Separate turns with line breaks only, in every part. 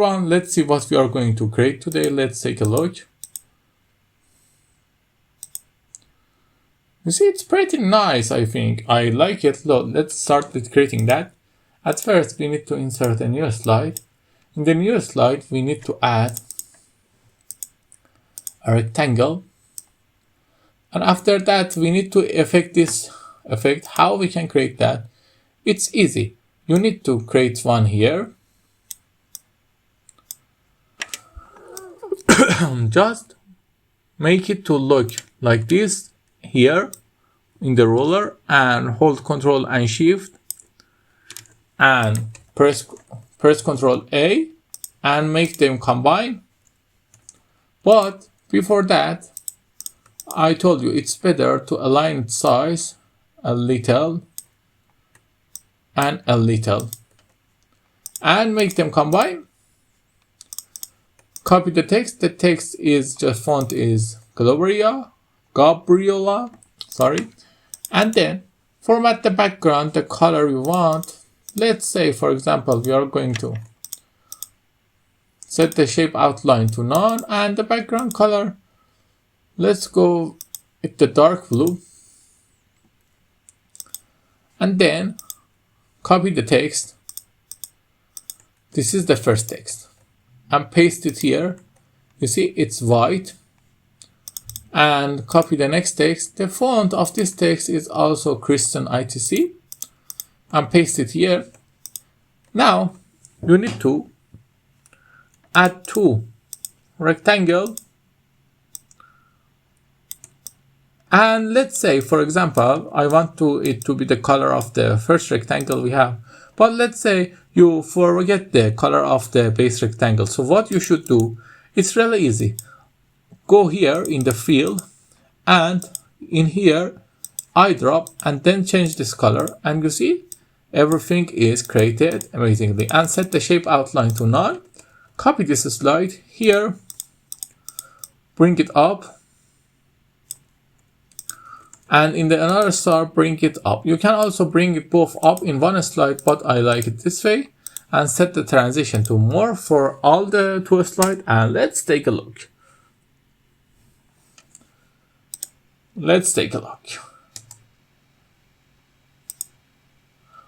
everyone, let's see what we are going to create today. Let's take a look. You see, it's pretty nice, I think. I like it. Look, let's start with creating that. At first, we need to insert a new slide. In the new slide, we need to add a rectangle. And after that, we need to effect this effect. How we can create that? It's easy. You need to create one here. Just make it to look like this here in the ruler, and hold Ctrl and Shift and press Ctrl A and make them combine. But before that, I told you it's better to align its size a little and a little and make them combine. Copy the text. The text is just font is Gabriela, sorry. And then format the background, the color you want. Let's say, for example, we are going to set the shape outline to none and the background color. Let's go with the dark blue. And then copy the text. This is the first text. And paste it here. You see, it's white. And copy the next text. The font of this text is also Christian ITC. And paste it here. Now, you need to add two rectangles. And let's say, for example, I want it to be the color of the first rectangle we have. But let's say you forget the color of the base rectangle. So what you should do, it's really easy. Go here in the field and in here, eyedrop, and then change this color. And you see, everything is created amazingly. And set the shape outline to none. Copy this slide here. Bring it up. And in the another star, bring it up. You can also bring it both up in one slide, but I like it this way. And set the transition to more for all the two slides. And let's take a look. Let's take a look.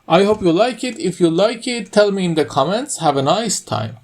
I hope you like it. If you like it, tell me in the comments. Have a nice time.